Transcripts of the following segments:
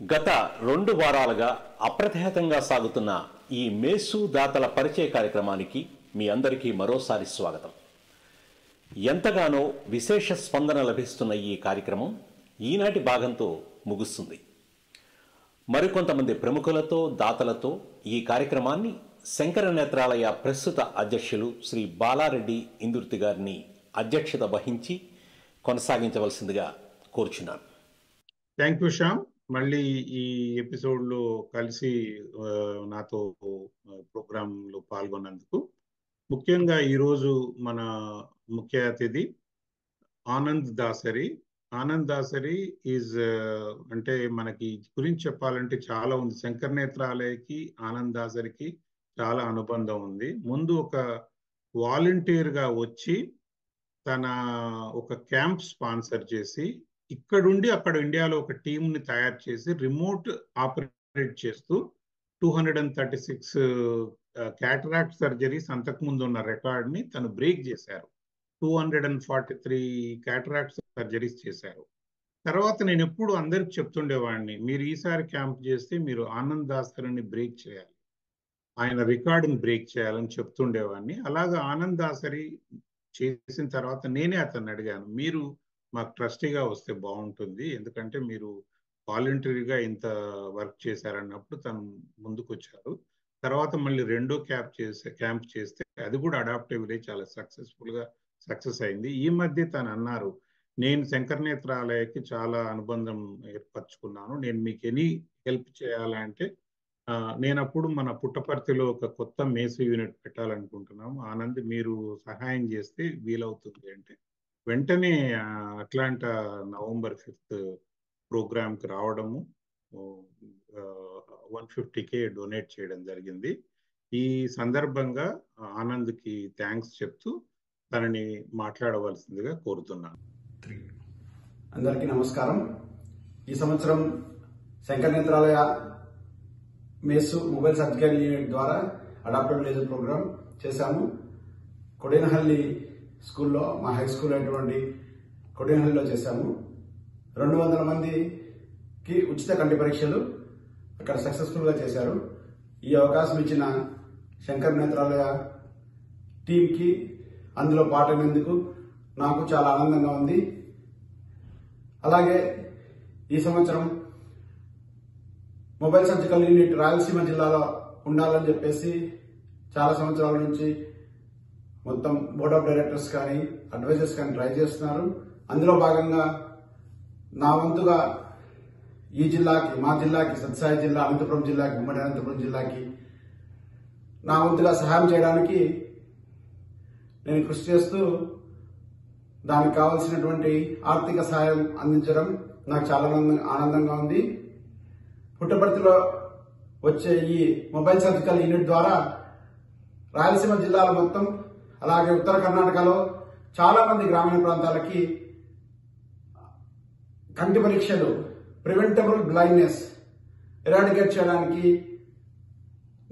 గత 2 వారాలుగా అప్రతిహతంగా సాగుతున్న ఈ మేసు దాతల పరిచయ కార్యక్రమానికి మీ అందరికీ మరోసారి స్వాగతం. ఎంతగానో విశేష స్పందన లభిస్తున్న ఈ కార్యక్రమం ఈనాటి భాగంతో ముగుస్తుంది. మరికొంతమంది ప్రముఖులతో దాతలతో ఈ కార్యక్రమాన్ని శంకర నేత్రాలయ ప్రస్తుత అధ్యక్షులు శ్రీ బాలారెడ్డి ఇందుర్తి గారిని అధ్యక్షత వహించి కొనసాగించవలసిందిగా కోరుచున్నాను. Thank you Shyam. మళ్ళీ ఈ ఎపిసోడ్ లో కలిసి నాతో ప్రోగ్రామ్ లో పాల్గొన్నందుకు. ముఖ్యంగా ఈరోజు మన ముఖ్య అతిథి ఆనంద్ దాసరి. ఆనంద్ దాసరి ఈజ్ అంటే మనకి గురించి చెప్పాలంటే చాలా ఉంది. శంకర నేత్రాలయకి ఆనంద్ దాసరికి చాలా అనుబంధం ఉంది. ముందు ఒక వాలంటీర్ గా వచ్చి తన ఒక క్యాంప్ స్పాన్సర్ చేసి ఇక్కడుండి అక్కడ ఇండియాలో ఒక టీంని తయారు చేసి రిమోట్ ఆపరేట్ చేస్తూ 236 క్యాటరాక్ట్ సర్జరీస్ అంతకుముందు ఉన్న రికార్డ్ని తను బ్రేక్ చేశారు. 243 క్యాటరాక్ట్ సర్జరీస్ చేశారు. తర్వాత నేను ఎప్పుడు అందరికి చెప్తుండేవాడిని, మీరు ఈసారి క్యాంప్ చేస్తే మీరు ఆనంద్ దాసరిని బ్రేక్ చేయాలి, ఆయన రికార్డుని బ్రేక్ చేయాలని చెప్తుండేవాడిని. అలాగా ఆనంద్ దాసరి చేసిన తర్వాత నేనే అతన్ని అడిగాను, మీరు మాకు ట్రస్టీగా వస్తే బాగుంటుంది, ఎందుకంటే మీరు వాలంటరీగా ఇంత వర్క్ చేశారన్నప్పుడు తను ముందుకు వచ్చారు. తర్వాత మళ్ళీ రెండో క్యాంప్ చేస్తే అది కూడా అడాప్టివ్ విలేజ్ చాలా సక్సెస్ అయింది. ఈ మధ్య తను అన్నారు, నేను శంకర నేత్రాలయకి చాలా అనుబంధం ఏర్పరచుకున్నాను, నేను మీకు ఎనీ హెల్ప్ చేయాలంటే నేను అప్పుడు మన పుట్టపర్తిలో ఒక కొత్త మేసు యూనిట్ పెట్టాలనుకుంటున్నాము, ఆనంద్ మీరు సహాయం చేస్తే వీలవుతుంది అంటే వెంటనే అట్లాంటా November 5th ప్రోగ్రామ్కి రావడము, 150K డొనేట్ చేయడం జరిగింది. ఈ సందర్భంగా ఆనంద్కి థ్యాంక్స్ చెప్తూ తనని మాట్లాడవలసిందిగా కోరుతున్నాను. అందరికీ నమస్కారం. ఈ సంవత్సరం Shankara Netralaya మేసు mobile surgical unit ద్వారా అడాప్టివ్ లేజర్ ప్రోగ్రామ్ చేశాము. కొడేనహల్లి స్కూల్లో, మా హై స్కూల్ అయినటువంటి కొడేనహల్లిలో చేశాము. 200 మందికి ఉచిత కంటి పరీక్షలు అక్కడ సక్సెస్ఫుల్గా చేశారు. ఈ అవకాశం ఇచ్చిన శంకర నేత్రాలయ టీంకి, అందులో పాల్గొనేందుకు నాకు చాలా ఆనందంగా ఉంది. అలాగే ఈ సంవత్సరం మొబైల్ సర్జికల్ యూనిట్ రాయలసీమ జిల్లాలో ఉండాలని చెప్పేసి చాలా సంవత్సరాల నుంచి మొత్తం బోర్డ్ ఆఫ్ డైరెక్టర్స్ కానీ అడ్వైజర్స్ కానీ ట్రై చేస్తున్నారు. అందులో భాగంగా నా వంతుగా ఈ జిల్లాకి, మా జిల్లాకి, సత్యసాయి జిల్లా, అనంతపురం జిల్లాకి, ఉమ్మడి అనంతపురం జిల్లాకి నా వంతుగా సహాయం చేయడానికి నేను కృషి చేస్తూ దానికి కావాల్సినటువంటి ఆర్థిక సహాయం అందించడం నాకు చాలా ఆనందంగా ఉంది. పుట్టపర్తిలో వచ్చే ఈ మొబైల్ సర్జికల్ యూనిట్ ద్వారా రాయలసీమ జిల్లాలో మొత్తం, అలాగే ఉత్తర కర్ణాటకలో చాలా మంది గ్రామీణ ప్రాంతాలకి కంటి పరీక్షలు, ప్రివెంటబుల్ బ్లైండ్నెస్ ఎరాడికేట్ చేయడానికి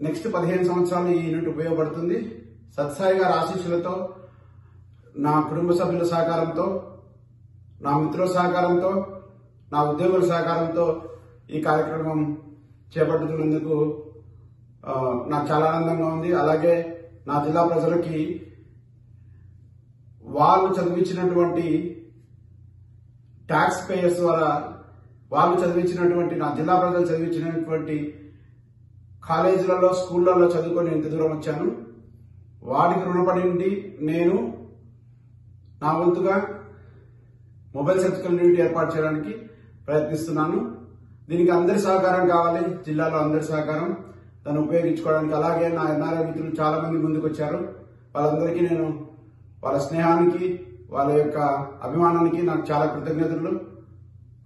నెక్స్ట్ 15 సంవత్సరాలు ఈ యూనిట్ ఉపయోగపడుతుంది. సత్సాయి గారి ఆశీస్సులతో, నా కుటుంబ సభ్యుల సహకారంతో, నా మిత్రుల సహకారంతో, నా ఉద్యోగుల సహకారంతో ఈ కార్యక్రమం చేపట్టుతున్నందుకు నాకు చాలా ఆనందంగా ఉంది. అలాగే నా జిల్లా ప్రజలకి వాళ్ళు చదివించినటువంటి ట్యాక్స్ పేయర్స్ ద్వారా, వాళ్ళు చదివించినటువంటి, నా జిల్లా ప్రజలు చదివించినటువంటి కాలేజీలలో, స్కూళ్లలో చదువుకొని ఇంత దూరం వచ్చాను. వాటికి రుణపడి ఉండి నేను నా వంతుగా మొబైల్ సర్జికల్ యూనిట్ ఏర్పాటు చేయడానికి ప్రయత్నిస్తున్నాను. దీనికి అందరి సహకారం కావాలి, జిల్లాలో అందరి సహకారం దాన్ని ఉపయోగించుకోవడానికి. అలాగే నా ఎన్ఆర్ఐ మిత్రులు చాలా మంది ముందుకు వచ్చారు. వాళ్ళందరికీ నేను వాళ్ళ స్నేహానికి, వాళ్ళ యొక్క అభిమానానికి నాకు చాలా కృతజ్ఞతలు.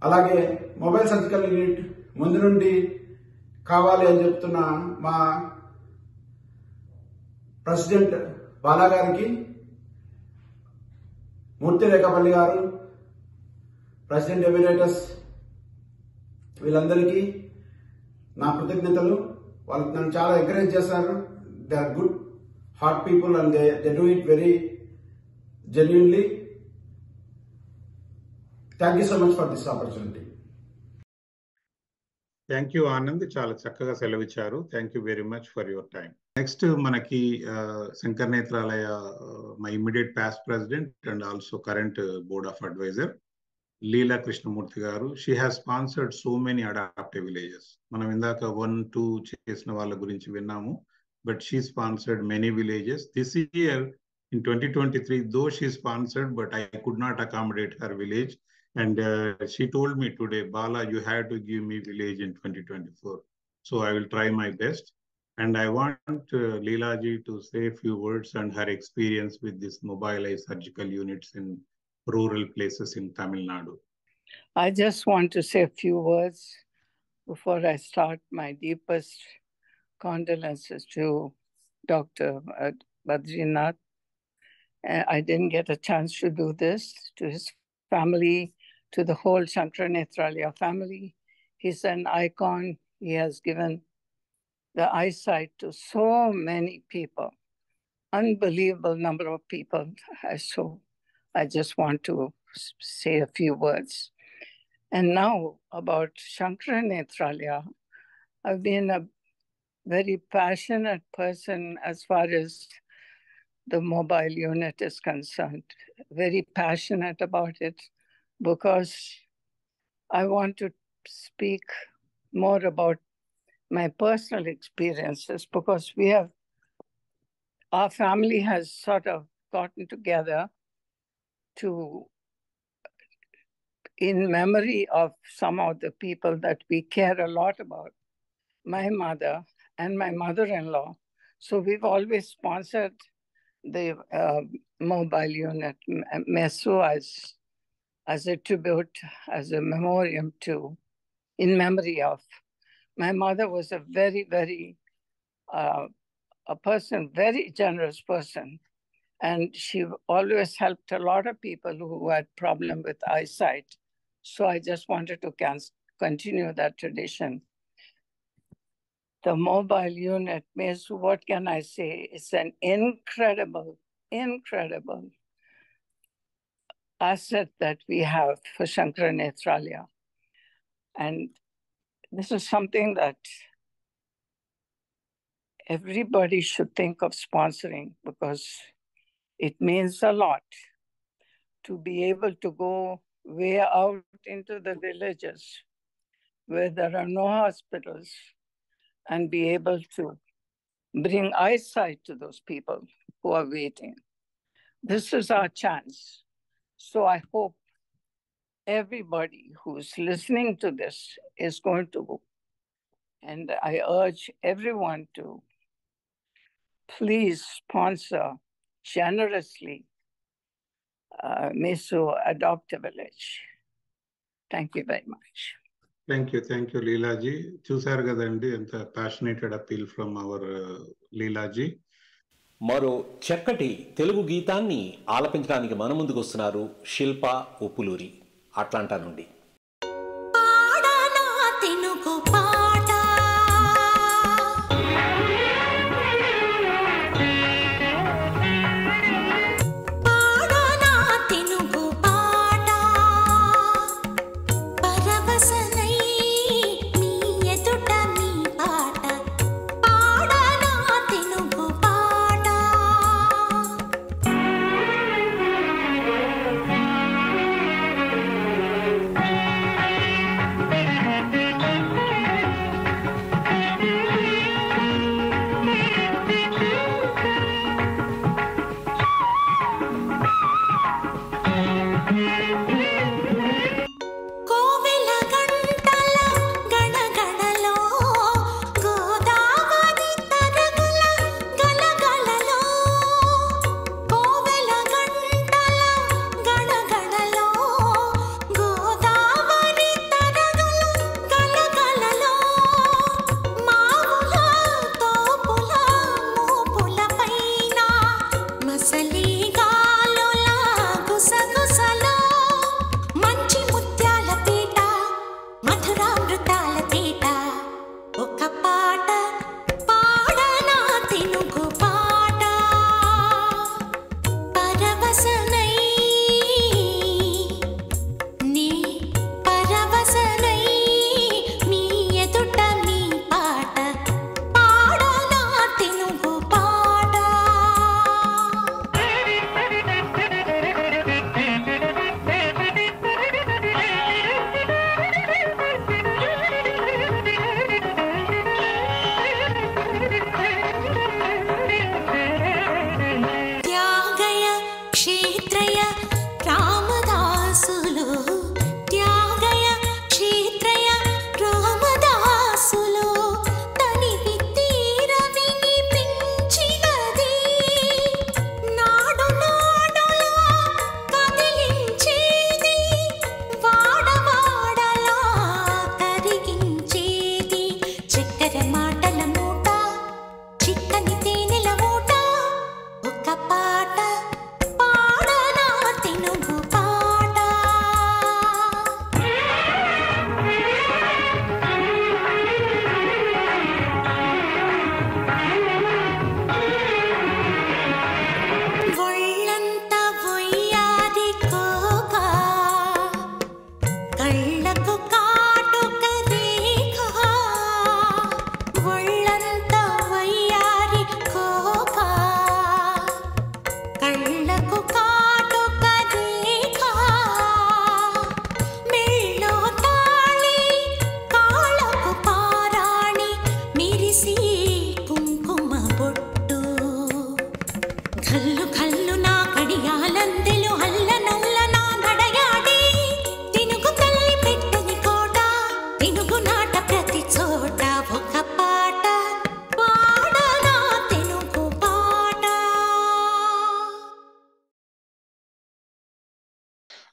అలాగే మొబైల్ సర్జికల్ యూనిట్ ముందు నుండి కావాలి అని చెప్తున్న మా ప్రెసిడెంట్ బాలా గారికి, మూర్తి రేఖపల్లి గారు, ప్రెసిడెంట్ ఎమిరేటస్, వీళ్ళందరికీ నా కృతజ్ఞతలు. వాళ్ళు నన్ను చాలా ఎంకరేజ్ చేశారు. They are good heart people and they do it very genuinely. Thank you so much for this opportunity. Thank you Anand, చాలా చక్కగా సెలవిచ్చారు. Thank you very much for your time. Next మనకి Shankar Nethralaya my immediate past president and also current board of advisor Leela Krishnamurthy గారు. She has sponsored so many adaptive villages. మనం ఇందాక 1-2 చేసిన వాళ్ళ గురించి విన్నాము, but she sponsored many villages. This year in 2023, though she sponsored, but I could not accommodate her village. And she told me today, Bala, you had to give me village in 2024. So I will try my best. And I want Leela ji to say a few words on her experience with this mobilized surgical units in rural places in Tamil Nadu. I just want to say a few words before I start. My deepest condolences to Dr. Badrinath. I didn't get a chance to do this. To his family, to the whole Shankara Nethralaya family. He's an icon. He has given the eyesight to so many people, unbelievable number of people. So I just want to say a few words. And now about Shankara Nethralaya, I've been a very passionate person as far as the mobile unit is concerned, very passionate about it, because I want to speak more about my personal experiences, because our family has sort of gotten together to, in memory of some of the people that we care a lot about, my mother and my mother-in-law. So we've always sponsored the mobile unit, MESU, as a tribute, as a memoriam to, in memory of. My mother was a very, very, very generous person. And she always helped a lot of people who had problem with eyesight. So I just wanted to continue that tradition. The mobile unit, MESU, what can I say? It's an incredible asset that we have for Shankara Nethralaya. And this is something that everybody should think of sponsoring, because it means a lot to be able to go way out into the villages where there are no hospitals and be able to bring eyesight to those people who are waiting. This is our chance. So I hope everybody who's listening to this is going to, and I urge everyone to please sponsor generously MESU Adopt a Village. Thank you very much. Thank you Leelaji. చూసారు కదండి, ఎంత passionated appeal from our Leelaji. మరో చక్కటి తెలుగు గీతాన్ని ఆలపించడానికి మన ముందుకు వస్తున్నారు శిల్ప ఉప్పులూరి, అట్లాంటా నుండి.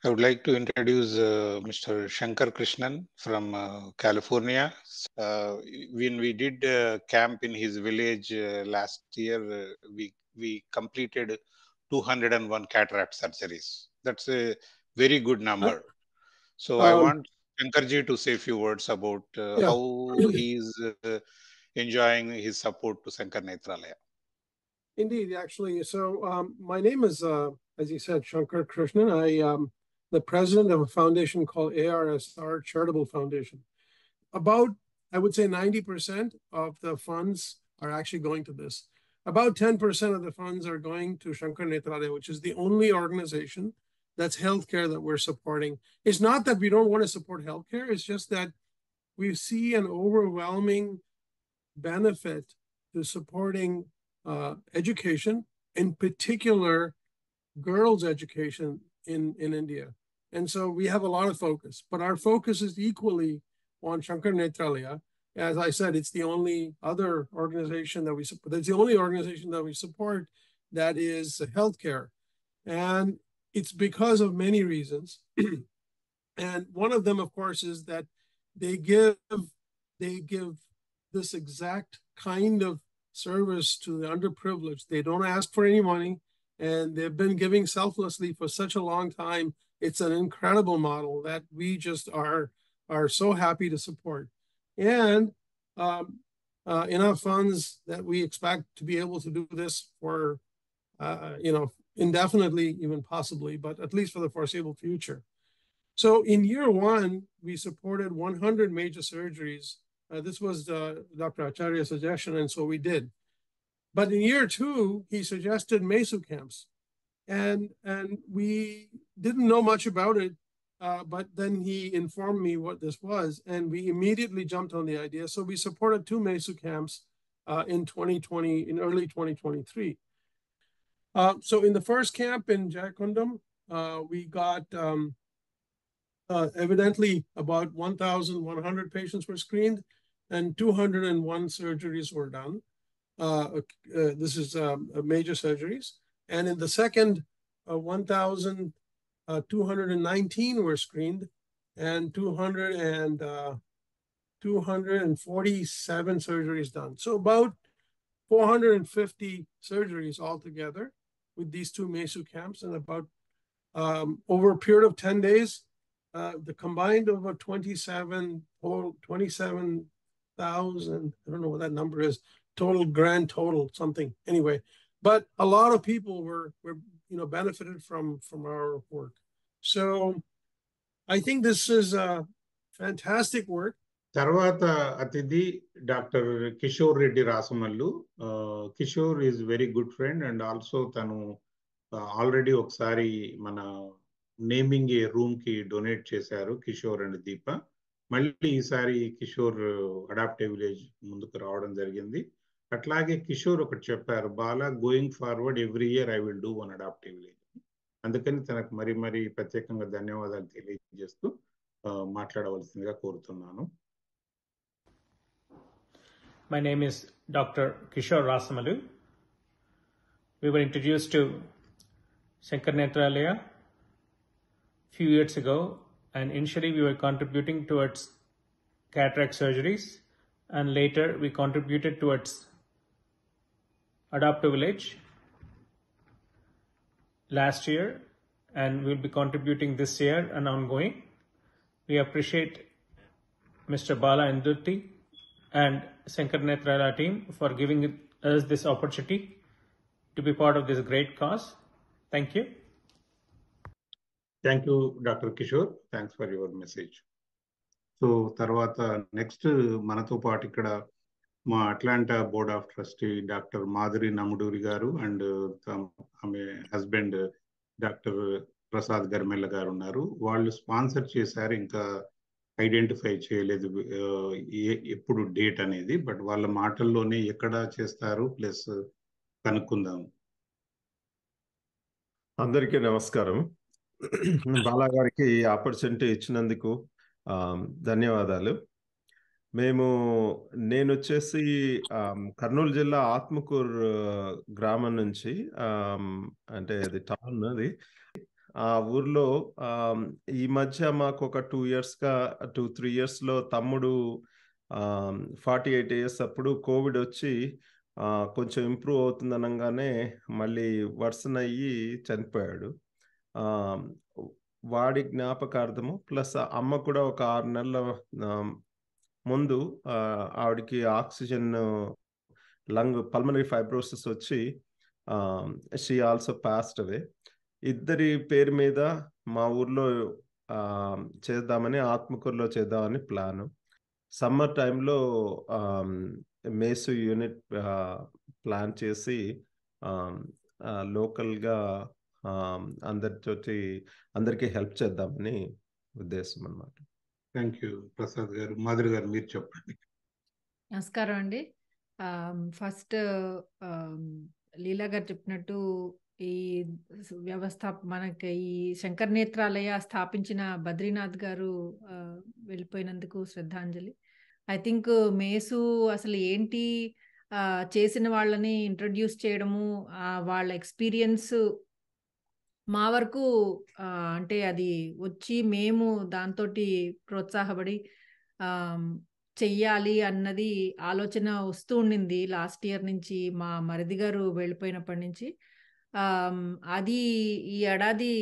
I would like to introduce Mr. Shankar Krishnan from California. When we did a camp in his village last year, we completed 201 cataract surgeries. That's a very good number. So I want Shankarji to say a few words about how he is enjoying his support to Sankar Netralaya. Indeed, actually. So my name is, as you said, Shankar Krishnan. I am the president of a foundation called ARSR Charitable Foundation. About, I would say 90% of the funds are actually going to this. About 10% of the funds are going to Sankar Netralaya, which is the only organization that's healthcare that we're supporting. It's not that we don't want to support healthcare. It's just that we see an overwhelming benefit to supporting education, in particular, girls' education in India. And so we have a lot of focus, but our focus is equally on Sankar Netralaya. As I said, it's the only other organization that we support. It's the only organization that we support that is healthcare. And it's because of many reasons. And one of them, of course, is that they give this exact kind of service to the underprivileged. They don't ask for any money, and they've been giving selflessly for such a long time. It's an incredible model that we just are so happy to support. And enough funds that we expect to be able to do this for, indefinitely, even possibly, but at least for the foreseeable future. So in year one, we supported 100 major surgeries. This was Dr. Acharya's suggestion, and so we did. But in year two, he suggested MESU camps. And we didn't know much about it, but then he informed me what this was, and we immediately jumped on the idea. So we supported 2 MESU camps in early 2023. So in the first camp in Jayakundam, we got evidently about 1,100 patients were screened, and 201 surgeries were done. This is major surgeries. And in the second, 1,219 were screened, and 247 surgeries done. So about 450 surgeries altogether with these 2 MESU camps, and about over a period of 10 days, the combined over 27,000, I don't know what that number is, grand total, something. Anyway, but a lot of people were benefited from our work. So I think this is a fantastic work. తర్వాత అతిథి doctor Kishore Reddy Rasamallu. Kishore is very good friend and also తను already ఒకసారి మన naming a room కి donate చేశారు, Kishore and దీప. మళ్ళీ ఈసారి Kishore adaptive village ముందుకు రావడం జరిగింది. అట్లాగే కిషోర్ ఒకటి చెప్పారు, Bala going forward every year I will do one adaptive village. అందుకని తనకు మరి ప్రత్యేకంగా ధన్యవాదాలు తెలియజేస్తూ మాట్లాడవలసిందిగా కోరుతున్నాను. My name is Dr. Kishore Rasamalu. We were introduced to Sankar Netralaya a few years ago, and initially we were contributing towards cataract surgeries, and later we contributed towards Adaptive Village last year, and we'll be contributing this year and ongoing. We appreciate Mr. Bala Indurti and Sankar Netralaya team for giving us this opportunity to be part of this great cause. Thank you. Thank you doctor Kishore, thanks for your message. So తర్వాత next మనతో పాటు ఇక్కడ మా Atlanta board of trustee doctor Madhuri Namuduri గారు and ఆమె husband doctor Prasad గర్మెల్ల గారు ఉన్నారు. వాళ్ళు స్పాన్సర్ చేశారు, ఇంకా ఐడెంటిఫై చేయలేదు ఎప్పుడు డేట్ అనేది, బట్ వాళ్ళ మాటల్లోనే ఎక్కడ చేస్తారు ప్లస్ కనుక్కుందాం. అందరికీ నమస్కారం. బాలా గారికి ఆపర్చునిటీ ఇచ్చినందుకు ధన్యవాదాలు. నేను వచ్చేసి కర్నూలు జిల్లా ఆత్మకూరు గ్రామం నుంచి, అంటే అది టౌన్, అది ఆ ఊర్లో ఈ మధ్య మాకు ఒక 2-3 ఇయర్స్లో తమ్ముడు 48 ఇయర్స్ అప్పుడు కోవిడ్ వచ్చి కొంచెం ఇంప్రూవ్ అవుతుంది అనగానే మళ్ళీ వర్సన్ అయ్యి చనిపోయాడు. వాడి జ్ఞాపకార్థము ప్లస్ అమ్మ కూడా ఒక 6 నెలల ముందు ఆవిడకి ఆక్సిజన్ పల్మనరీ ఫైబ్రోసిస్ వచ్చి షీ ఆల్సో పాస్డ్ అవే. ఇద్దరి పేరు మీద మా ఊర్లో చేద్దామని, ఆత్మకూరులో చేద్దామని ప్లాను. సమ్మర్ టైంలో మేసు యూనిట్ ప్లాన్ చేసి లోకల్గా అందరికీ హెల్ప్ చేద్దామని ఉద్దేశం అన్నమాట. థ్యాంక్ యూ ప్రసాద్ గారు. మాధురి గారు మీరు చెప్పండి. నమస్కారం అండి. ఫస్ట్ లీలా గారు చెప్పినట్టు ఈ మనకి ఈ శంకర్ నేత్రాలయ స్థాపించిన బద్రీనాథ్ గారు వెళ్ళిపోయినందుకు శ్రద్ధాంజలి. ఐ థింక్ మేసు అసలు ఏంటి, చేసిన వాళ్ళని ఇంట్రడ్యూస్ చేయడము, వాళ్ళ ఎక్స్పీరియన్స్ మా వరకు అంటే అది వచ్చి మేము దాంతో ప్రోత్సాహపడి చెయ్యాలి అన్నది ఆలోచన వస్తూ ఉండింది లాస్ట్ ఇయర్ నుంచి, మా మరిది గారు వెళ్ళిపోయినప్పటి నుంచి. అది ఈ ఏడాది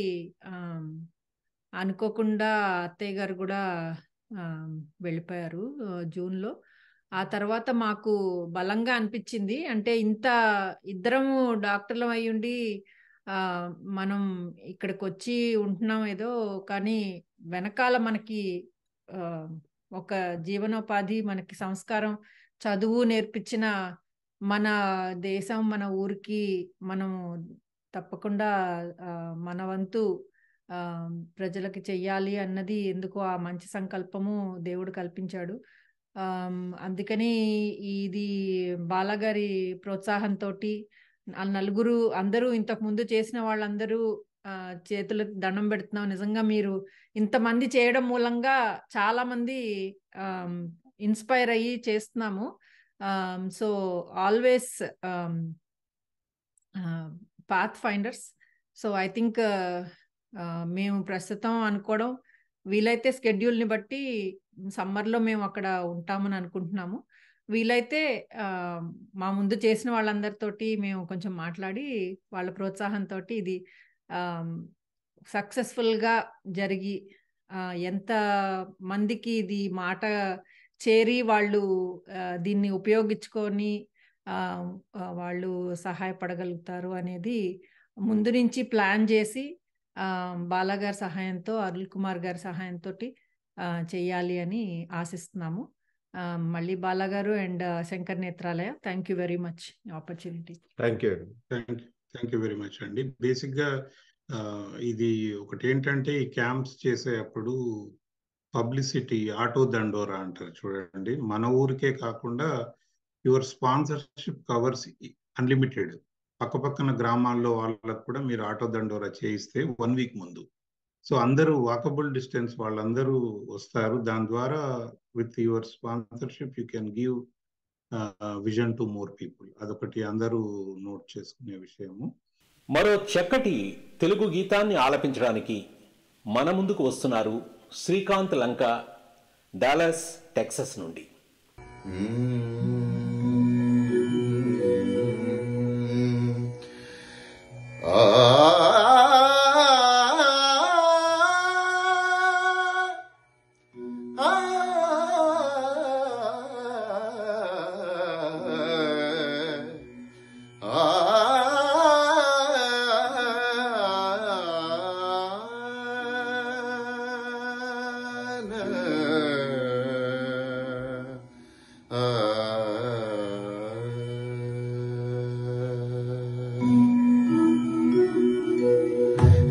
అనుకోకుండా అత్తయ్య గారు కూడా వెళ్ళిపోయారు జూన్లో. ఆ తర్వాత మాకు బలంగా అనిపించింది, అంటే ఇంత ఇద్దరము డాక్టర్లం అయ్యుండి మనం ఇక్కడికి వచ్చి ఉంటున్నాం ఏదో, కానీ వెనకాల మనకి ఒక జీవనోపాధి, మనకి సంస్కారం, చదువు నేర్పించిన మన దేశం, మన ఊరికి మనము తప్పకుండా మన వంతు ప్రజలకి చెయ్యాలి అన్నది ఎందుకో ఆ మంచి సంకల్పము దేవుడు కల్పించాడు. అందుకని ఇది బాలగారి ప్రోత్సాహంతో నలుగురు అందరూ ఇంతకు ముందు చేసిన వాళ్ళందరూ చేతులకు దండం పెడుతున్నాం. నిజంగా మీరు ఇంతమంది చేయడం మూలంగా చాలా మంది ఇన్స్పైర్ అయ్యి చేస్తున్నాము. So always path finders. So I think మేము ప్రస్తుతం అనుకోవడం వీలైతే స్కెడ్యూల్ని బట్టి సమ్మర్లో మేము అక్కడ ఉంటామని అనుకుంటున్నాము. వీలైతే మా ముందు చేసిన వాళ్ళందరితోటి మేము కొంచెం మాట్లాడి వాళ్ళ ప్రోత్సాహంతో ఇది సక్సెస్ఫుల్గా జరిగి ఎంత మందికి ఇది మాట చేరి వాళ్ళు దీన్ని ఉపయోగించుకొని వాళ్ళు సహాయపడగలుగుతారు అనేది ముందు నుంచి ప్లాన్ చేసి బాలాగారి సహాయంతో, అరుల్ కుమార్ గారి సహాయంతో చెయ్యాలి అని ఆశిస్తున్నాము. మళ్ళీ బాలాగారు and Shankar Nethralaya, thank you very much opportunity. Thank you very much అండి. బేసిక్గా ఇది ఒకటి ఏంటంటే, ఈ క్యాంప్స్ చేసేటప్పుడు పబ్లిసిటీ ఆటో దండోరా అంటారు చూడండి. మన ఊరికే కాకుండా యువర్ స్పాన్సర్షిప్ కవర్స్ అన్లిమిటెడ్. పక్కపక్కన గ్రామాల్లో వాళ్ళకు కూడా మీరు ఆటో దండోరా చేయిస్తే 1 వీక్ ముందు, సో అందరూ వాకబుల్ డిస్టెన్స్ వాళ్ళందరూ వస్తారు. దాని ద్వారా with your sponsorship you can give vision to more people. అదొకటి అందరూ నోట్ చేసుకునే విషయము. మరో చక్కటి తెలుగు గీతాన్ని ఆలపించడానికి మన ముందుకు వస్తున్నారు శ్రీకాంత్ లంక, డాలస్ టెక్సస్ నుండి.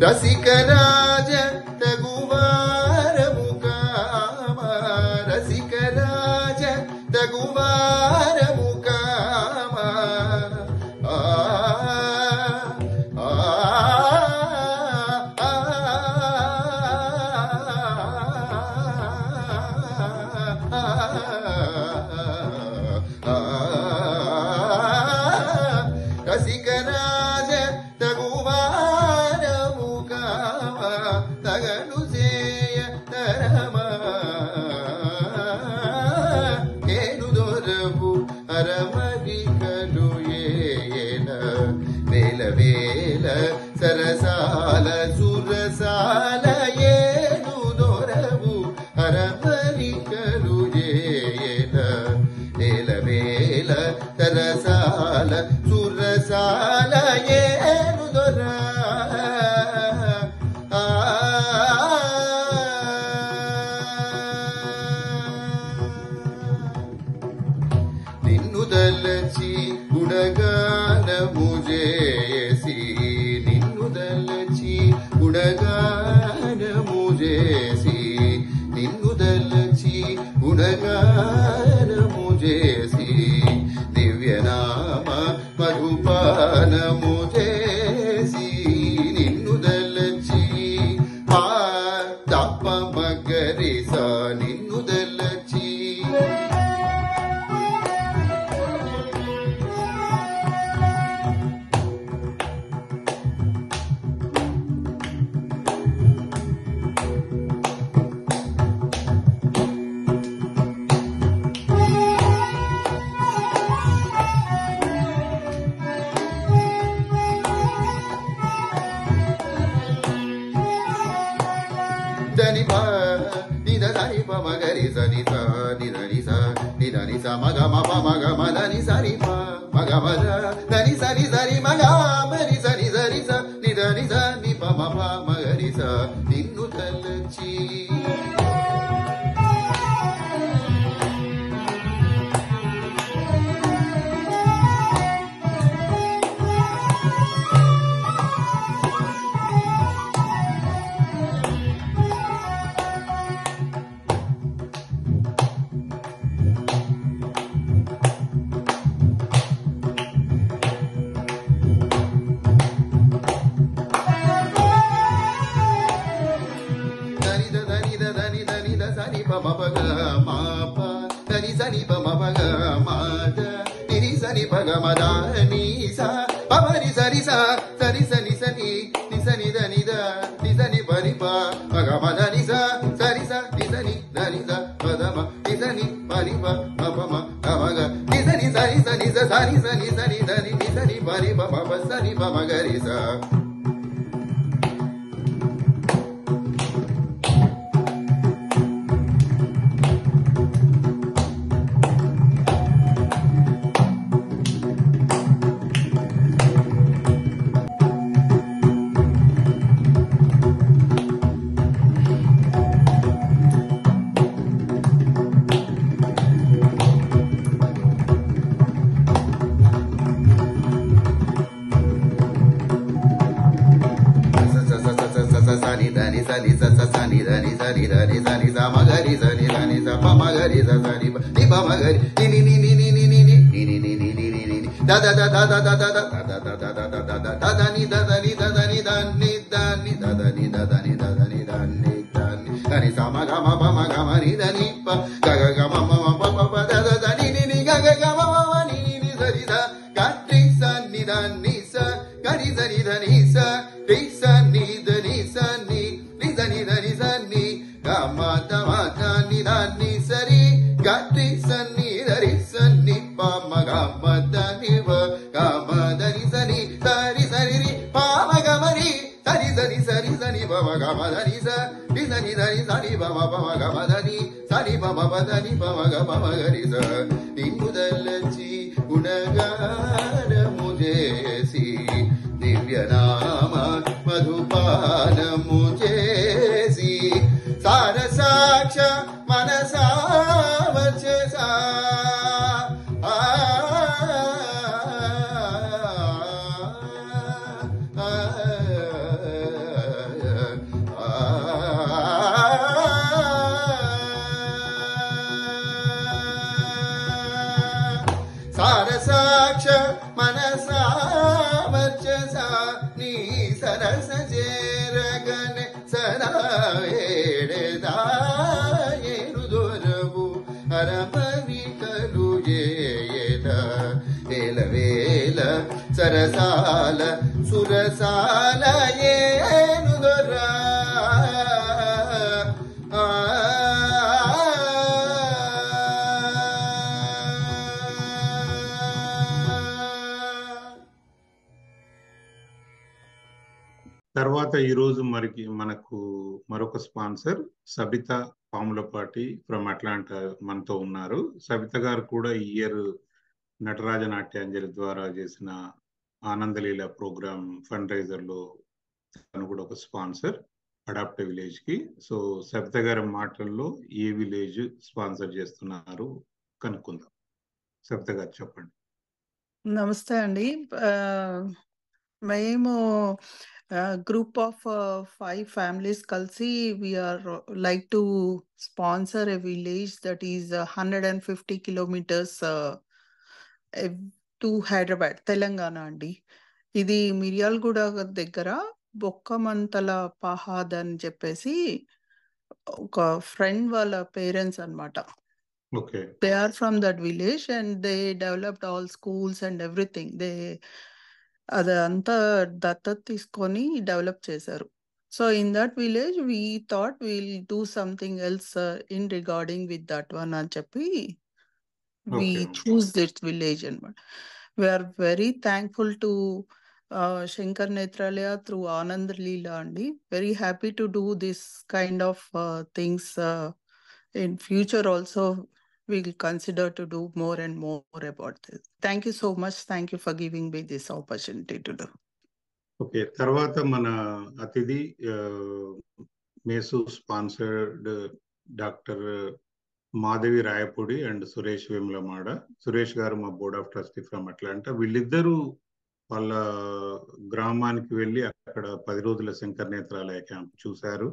రసికరాజ తగువారము కామ, రసికరాజ తగువారము కామ. రసికరాజ తగువారము కామ, దలచి గుణగానము చేసి నిన్ను దలచి గుణగానము చేసి నిన్ను దలచి గుణగానము చేసి దివ్యనామ మధుపానము చేసి నిన్ను దలచి ఆ తప్ప మగరిస నిన్ను దలచి దని ప నిద దని ప మగరి సని స నిదని స నిదని స మగ మ ప మగ మ దని సని ప మగ మ దని సని సని మగ మరి సని సని స నిదని స ని ప మ ప మగరి స నిన్ను తలచి సని ప మ ప గ మ ప దని సని ప మ ప గ మ ద ని సని ప గ మ ద ని స ప మ ని సరి స సరి సని సని ని సని ద ని ద ని సని ప ని ప మ గ మ ద ని స సరి స ని సని ద ని ద ప ద మ ని సని ప ని ప మ ప మ గ మ గ ని సని సరి స ని స సని స ని సని ద ని ని సని ప ని ప మ ప సని ప మ గ రి స సని దని సని స స సని దని సని దని సని స మగరి సని దని స ప మగరి స సని ప ని ప మగరి ని ని ని ని ని ని ని ని ని ని ని ని ని ని the the the the the the the the the the the the the the the the the ని ద ద ని ద ద ని ద ని ద ని ద ద ని ద ద ని ద ద ని ద ని ద ని దని స మ గ మ ప మ గ మ ని ద ని ప గ గ గ మ మ మ ప ప ప ద ద ద ని ని ని గ గ గ మ మ మ ని ని ని స రి ద గ రి స ని ద ని స గ రి స ని ద ని స రి స ని ద ని స ని రి ద ని ద ని స ని గ మ ద మ ద ని ద ని స రి గ రి స ని ద రి స ని ప మ గ మ ద ని వ గ మ ద ని స ని స రి స రి రి ప మ గ మ రి స రి స ని స రి స ని ప మ గ మ ద ని స రి స ని ద ని స ని ప మ ప మ గ మ ద ని స ని ప మ ప ద ని ప మ గ ప మ గ రి స నిన్ను దలచి గుణగానము చేసి దివ్యనామ మధుపానము చేసి సారసాక్ష మనసా వచ్చేసా సారసాక్ష మనసా వచ్చసా నీ సరస చేరగనే సదా వేడదాయేరు దొరవు అరమవి కలు ఏయద వేల సరసాల సురసాల ఏను దొరా తర్వాత ఈరోజు మనకు మరొక sponsor Sabitha Pamulapati from Atlanta మనతో ఉన్నారు. సబిత గారు కూడా ఈ ఇయర్ నటరాజ నాట్యాంజలి ద్వారా చేసిన ఆనందలీల ప్రోగ్రామ్ ఫండ్ రైజర్ లో తను కూడా ఒక స్పాన్సర్ అడాప్టివ్ విలేజ్ కి. సో సబిత గారి మాటల్లో ఏ విలేజ్ స్పాన్సర్ చేస్తున్నారు కనుక్కుందాం. సబిత గారు చెప్పండి. నమస్తే అండి. మేము గ్రూప్ ఆఫ్ 5 ఫ్యామిలీస్ కలిసి we are like to sponsor a village that is 150 kilometres to Hyderabad, Telangana అండి. ఇది మిర్యాలగూడ దగ్గర బొక్కమంతల పహాద్ అని చెప్పేసి ఒక ఫ్రెండ్ వాళ్ళ పేరెంట్స్ అన్నమాట. Okay. They are from that village and they developed all schools and everything. అదంతా దత్తత తీసుకొని డెవలప్ చేశారు. So in that village we thought will do something else in regarding with that one అని చెప్పి we Okay. choose this village and we are very thankful to Shankar Netralaya through Anand Leela andi. Very happy to do this kind of things in future also. We will consider to do more and more about this. Thank you so much. Thank you for giving me this opportunity to do. Okay. తర్వాత మన అతిథి MESU sponsored doctor Madhavi Rayapudi and Suresh Vemulamada. Suresh గారు మా board of trustee from Atlanta. వీళ్ళిద్దరూ వాళ్ళ గ్రామానికి వెళ్ళి అక్కడ 10 రోజుల శంకర్ నేత్రాలయ క్యాంప్ చూశారు.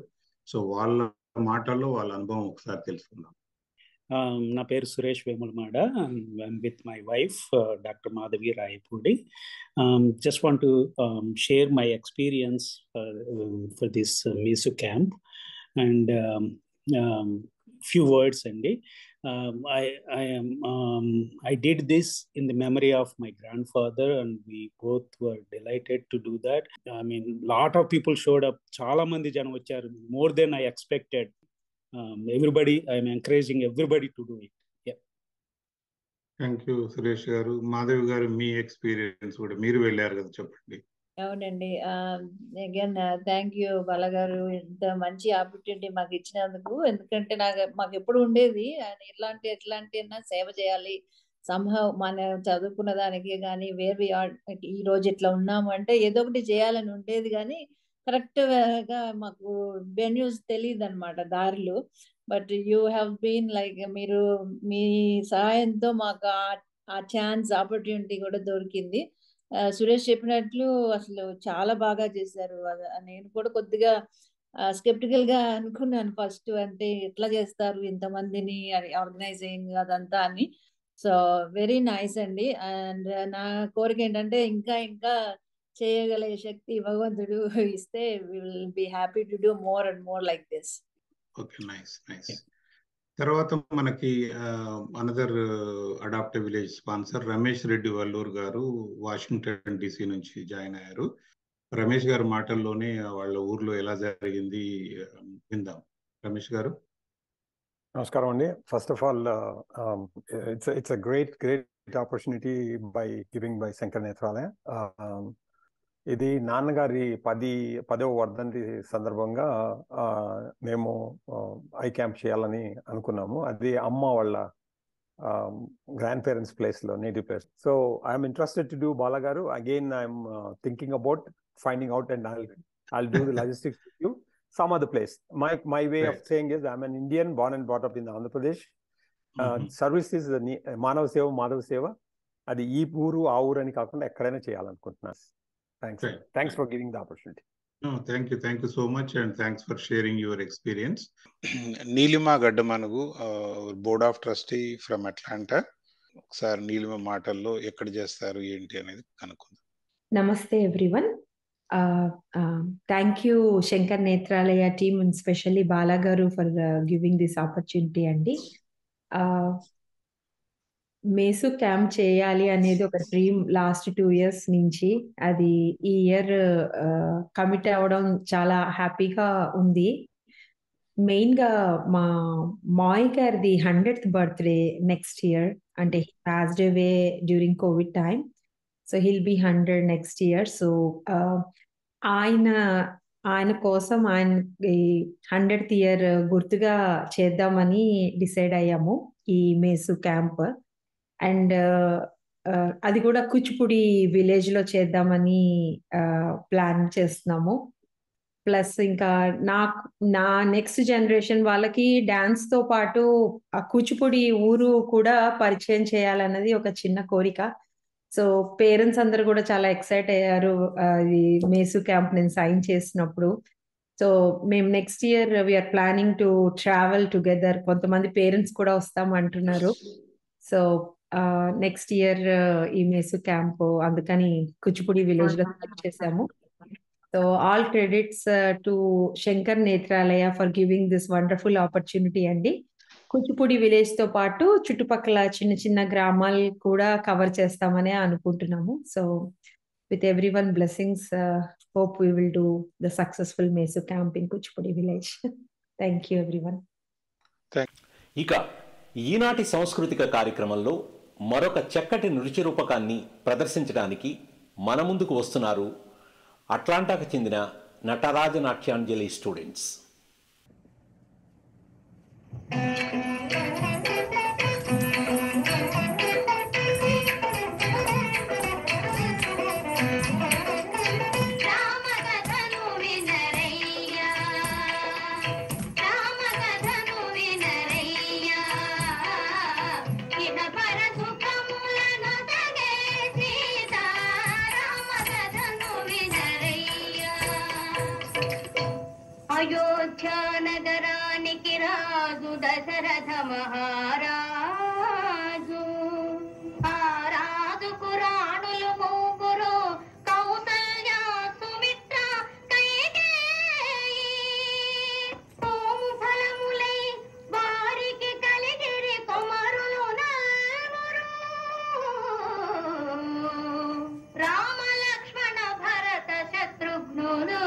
సో వాళ్ళ మాటల్లో వాళ్ళ అనుభవం ఒకసారి తెలుసుకుందాం. నా పేరు Suresh Vemulamada. With my wife doctor Madhavi Rayapudi. Just want to share my experience for this MESU camp and few words అండి. I did this in the memory of my grandfather and we both were delighted to do that. I mean, lot of people showed up. చాలా మంది జనం వచ్చారు, more than I expected. Everybody, I am encouraging everybody to do it. Yeah. Thank you Suresh గారు. మాధవి గారు, మీ experience కూడా, మీరు వెళ్ళారు కదా, చెప్పండి. అవునండి. అగైన్ థ్యాంక్ యూ బాల గారు, ఇంత మంచి ఆపర్చునిటీ మాకు ఇచ్చినందుకు. ఎందుకంటే మాకు ఎప్పుడు ఉండేది ఎట్లాంటి సేవ చేయాలి సంహవ్, మన చదువుకున్న దానికి కానీ వేరే ఈ రోజు ఇట్లా ఉన్నాము అంటే ఏదో ఒకటి చేయాలని ఉండేది, కానీ కరెక్ట్ గా మాకు వెన్యూస్ తెలియదు అనమాట, దారిలో. But you have been like, మీరు మీ సహాయంతో మాకు ఆ ఛాన్స్, ఆపర్చునిటీ కూడా దొరికింది. సురేష్ చెప్పినట్లు అసలు చాలా బాగా చేశారు. నేను కూడా కొద్దిగా స్కెప్టికల్ గా అనుకున్నాను ఫస్ట్, అంటే ఎట్లా చేస్తారు ఇంతమందిని ఆర్గనైజింగ్ అదంతా అని. సో వెరీ నైస్ అండి. అండ్ నా కోరిక ఏంటంటే ఇంకా ఇంకా చేయగల శక్తి భగవంతుడు ఇస్తే we will be happy to do more and more like this. Okay, nice nice. తర్వాత మనకి another adaptive village sponsor Ramesh Reddy Valluru garu Washington DC నుంచి జాయిన్ అయ్యారు. రమేష్ గారి మాటల్లోనే వాళ్ళ ఊర్లో ఎలా జరిగింది విందాం. రమేష్ గారు. నమస్కారం అండి. First of all it's a great opportunity by giving by Shankar Nethralaya. ఇది నాన్నగారి 10వ వర్ధంతి సందర్భంగా మేము ఐ క్యాంప్ చేయాలని అనుకున్నాము. అది అమ్మ వాళ్ళ గ్రాండ్ పేరెంట్స్ ప్లేస్లో, native place. So I'm interested to do Bala గారు. Again I'm thinking about finding out and I'll do the logistics with you some other place. My way of saying is I'm an Indian born and brought up in Andhra Pradesh. Service is మానవ సేవ, మాధవ సేవ. అది ఈ ఊరు ఆ ఊరు అని కాకుండా ఎక్కడైనా చేయాలనుకుంటున్నాను. Thanks for giving the opportunity. No, thank you so much, and thanks for sharing your experience. Neelima Gaddamanugu, board of trustee from Atlanta. ఒకసారి నీలిమ మాటల్లో ఎక్కడ చేస్తారు ఏంటి అనేది కనుక్కుందాం. నమస్తే everyone. Thank you Shankar Nethralaya team and specially Bala గారు ఫర్ గివింగ్ దిస్ ఆపర్చునిటీ అండి. మేసు క్యాంప్ చేయాలి అనేది ఒక డ్రీమ్ లాస్ట్ 2 years నుంచి. అది ఈ ఇయర్ కమిట్ అవ్వడం చాలా హ్యాపీగా ఉంది. మెయిన్ గా మా మాయ్ గారిది 100th బర్త్డే నెక్స్ట్ ఇయర్, అంటే he passed away during Covid time. So he'll be 100 next year. So ఆయన కోసం ఆయన 100th ఇయర్ గుర్తుగా చేద్దామని డిసైడ్ అయ్యాము ఈ మేసు క్యాంప్. అండ్ అది కూడా కూచిపూడి విలేజ్ లో చేద్దామని ప్లాన్ చేస్తున్నాము. ప్లస్ ఇంకా నా నెక్స్ట్ జనరేషన్ వాళ్ళకి డాన్స్ తో పాటు ఆ కూచిపూడి ఊరు కూడా పరిచయం చేయాలన్నది ఒక చిన్న కోరిక. సో పేరెంట్స్ అందరూ కూడా చాలా ఎక్సైట్ అయ్యారు ఈ మేసు క్యాంప్ నేను సైన్ చేసినప్పుడు. సో మేము next year we are planning to travel together. కొంతమంది పేరెంట్స్ కూడా వస్తాం అంటున్నారు. సో నెక్స్ట్ ఇయర్ ఈ మేసు క్యాంప్ అందుకని కూచిపూడి విలేజ్ లో స్టార్ట్ చేశాము. So all credits to Shankar Nethralaya for giving this wonderful opportunity అండి. కూచిపూడి విలేజ్ తో పాటు చుట్టుపక్కల చిన్న చిన్న గ్రామాలు కూడా కవర్ చేస్తామని అనుకుంటున్నాము. So with everyone blessings, hope we will do the successful Mesu camp in Kuchipudi village. Thank you everyone. ఇక ఈనాటి సాంస్కృతిక కార్యక్రమంలో మరొక చక్కటి నృత్య రూపకాన్ని ప్రదర్శించడానికి మన ముందుకు వస్తున్నారు అట్లాంటాకు చెందిన నటరాజ నాట్యాంజలి స్టూడెంట్స్. అయోధ్యా నగరానికి రాజు దశరథ మహారాజు. ఆ రాజుకు రాణులు ముగ్గురు, కౌసల్య, సుమిత్ర, కైకేయి. సోము ఫలములై వారికి కలిగిరి కుమారులు నలుగురు. రామ లక్ష్మణ భరత శత్రుఘ్నులు.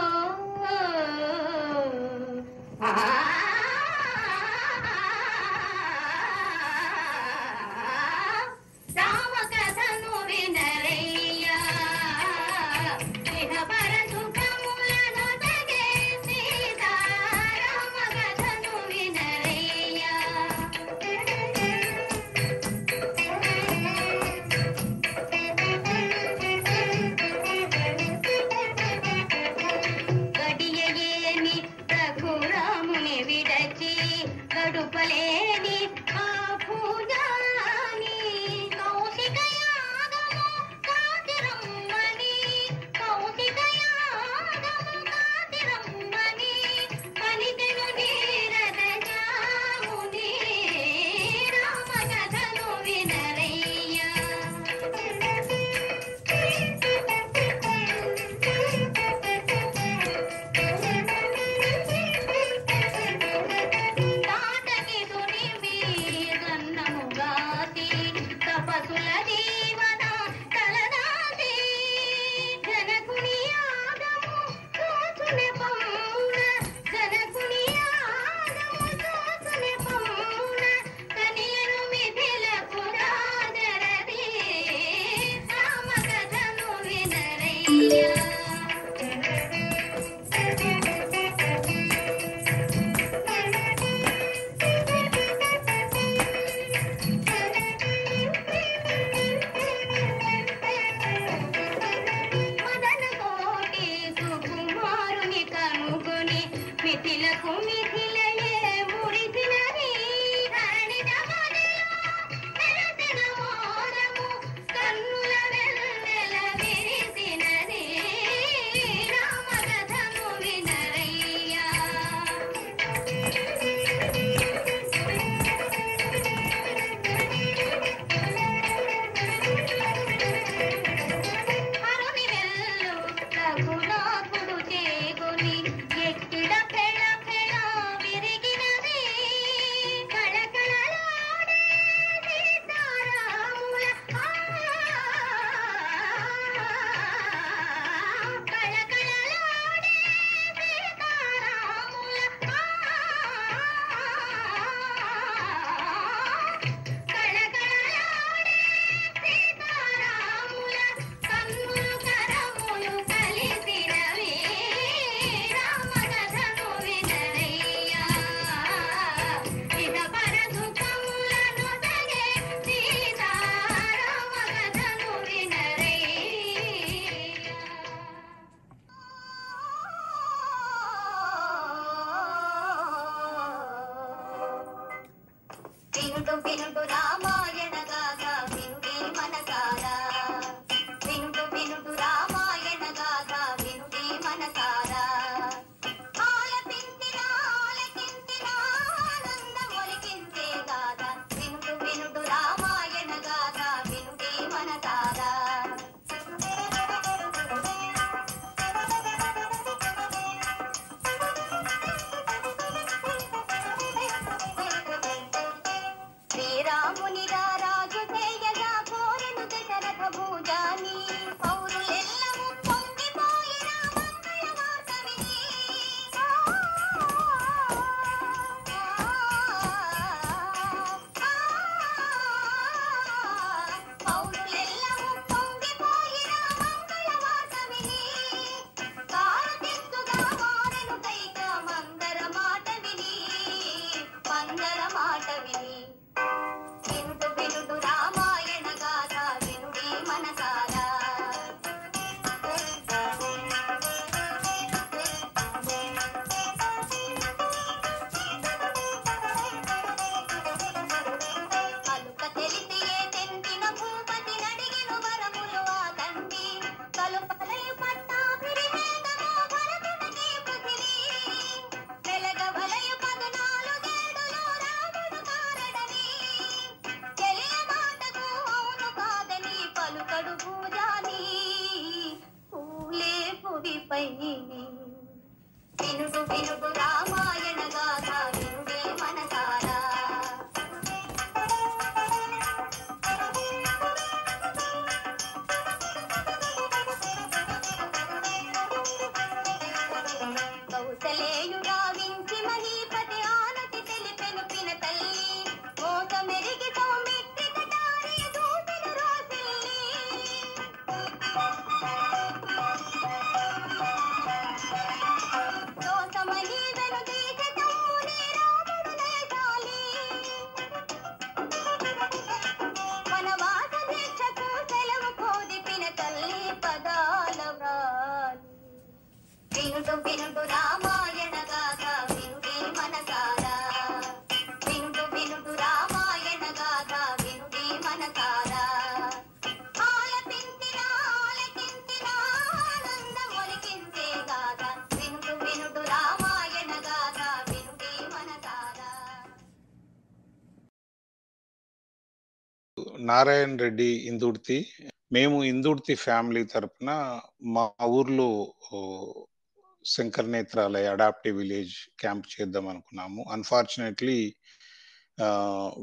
పైని వినుడు వినుడు రామాయణ గాథ వినుడే మనసారా కౌసలేయుడా వించి మహీపతి ఆనతి తెలిపెను పిన తల్లి మోసమెరిగి సౌమిత్రి కటారి దూతను రాసిల్లి దోసమని వెను దేశ తమ్ముని రాముడు దేశాలి వనవాస దీక్షకు సెలవు కోది పిన తల్లి పదాల వ్రాలి వినుడు వినుడు రామాయణ గాథ వినుడే మనసారా వినుడు వినుడు రామాయణ గాథ వినుడే మనసారా ఆలపించిన ఆలకించిన ఆనందం ఒలికించే గాథ వినుడు వినుడు రామాయణ గాథ వినుడే మనసారా. నారాయణ రెడ్డి ఇందుర్తి. మేము ఇందుర్తి ఫ్యామిలీ తరపున మా ఊర్లో Shankar Netralaya adaptive village camp చేద్దాం అనుకున్నాము. Unfortunately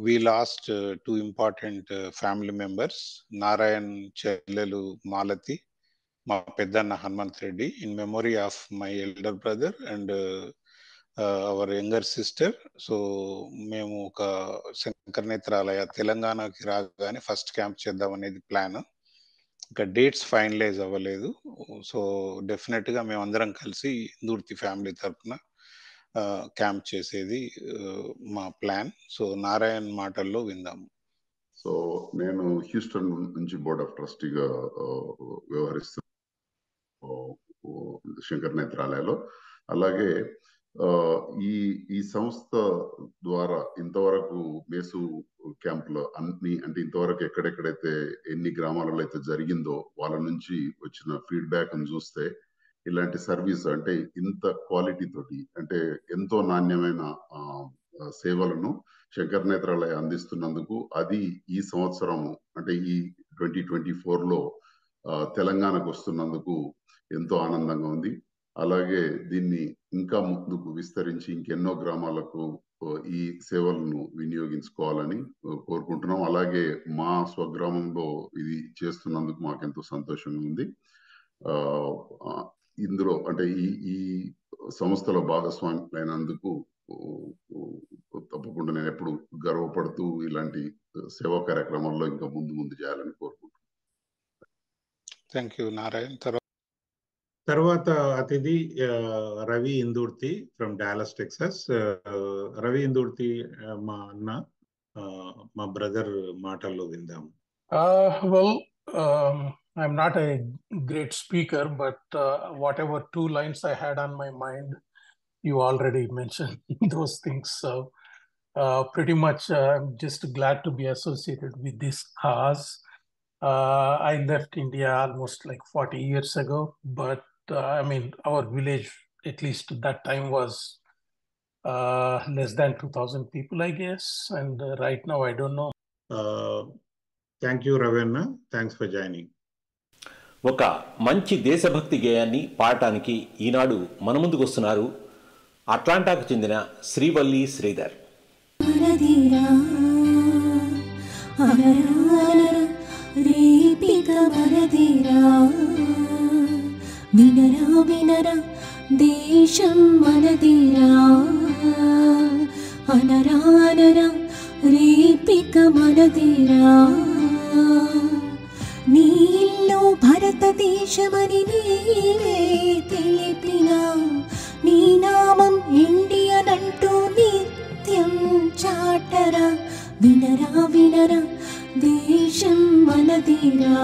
we lost two important family members, Narayan చెల్లెలు మాలతి, మా పెద్దన్న Hanumanth Reddy, in memory of my elder brother and hour younger sister. So మేము ఒక శంకర్ నేత్రాలయ తెలంగాణకి రాగానే ఫస్ట్ క్యాంప్ చేద్దాం అనేది ప్లాన్. ఇంకా డేట్స్ ఫైనలైజ్ అవ్వలేదు. సో డెఫినెట్గా మేమందరం కలిసి ఇందుర్తి ఫ్యామిలీ తరఫున క్యాంప్ చేసేది మా ప్లాన్. సో నారాయణ్ మాటల్లో విందాము. సో నేను హ్యూస్టన్ నుంచి బోర్డ్ ఆఫ్ ట్రస్టీగా వ్యవహరిస్తున్నాను శంకర్ నేత్రాలయలో. అలాగే ఈ సంస్థ ద్వారా ఇంతవరకు మేసు క్యాంపులో అంటే ఇంతవరకు ఎక్కడెక్కడైతే ఎన్ని గ్రామాలలో అయితే జరిగిందో వాళ్ళ నుంచి వచ్చిన ఫీడ్బ్యాక్ అని చూస్తే ఇలాంటి సర్వీస్ అంటే ఇంత క్వాలిటీ తోటి అంటే ఎంతో నాణ్యమైన సేవలను శంకర్ నేత్రాలయ అందిస్తున్నందుకు అది ఈ సంవత్సరం అంటే ఈ 2024లో తెలంగాణకు వస్తున్నందుకు ఎంతో ఆనందంగా ఉంది. అలాగే దీన్ని ఇంకా ముందుకు విస్తరించి ఇంకెన్నో గ్రామాలకు ఈ సేవలను వినియోగించుకోవాలని కోరుకుంటున్నాం. అలాగే మా స్వగ్రామంలో ఇది చేస్తున్నందుకు మాకెంతో సంతోషంగా ఉంది. ఇందులో అంటే ఈ సంస్థలో భాగస్వామి అయినందుకు తప్పకుండా నేను ఎప్పుడు గర్వపడుతూ ఇలాంటి సేవా కార్యక్రమాల్లో ఇంకా ముందు చేయాలని కోరుకుంటున్నాను. Thank you Narayan. తర్వాత అతిథి Ravi Indurthi from Dallas Texas. Ravi Indurthi మా అన్న, మా బ్రదర్ మాటల్లో విందాం. Well, I'm not a great speaker, but whatever two lines I had on my mind, you already mentioned those things. So pretty much I'm just glad to be associated with this cause. I left India almost like 40 years ago, but I mean, our village, at least at that time, was less than 2,000 people, I guess. And right now, I don't know. Thank you, Ravenna. Thanks for joining. ఒక మంచి దేశభక్తి గేయాన్ని పాడటానికి ఈనాడు మన ముందుకు వస్తున్నారు అట్లాంటాకు చెందిన శ్రీవల్లి శ్రీధర్. వినరా వినరా దేశం మనదిరా, అనరా అనరా రేపిక మనదిరా. నీ ఇల్లు భారతదేశమని నీవే తెలిపినా, నీ నామం ఇండియన్ అంటూ నిత్యం చాటరా. వినరా వినరా దేశం మనదిరా,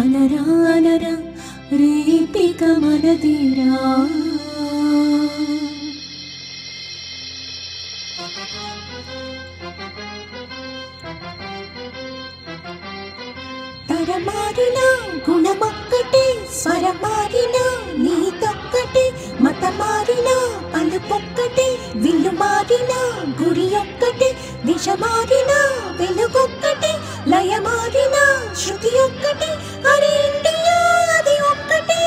అనరా అనరా రేపిక మనదిరా. తరమారిన గుణమొక్కటే, స్వరమారిన నీతొక్కటే, మతమారిన పలుపొక్కటే, విల్లు మారిన గురి ఒక్కటే, దిశ మారిన వెలుగొక్కటే, లయ మారిన శృతి ఒక్కటే. అరే ఇండియా అది ఒక్కటే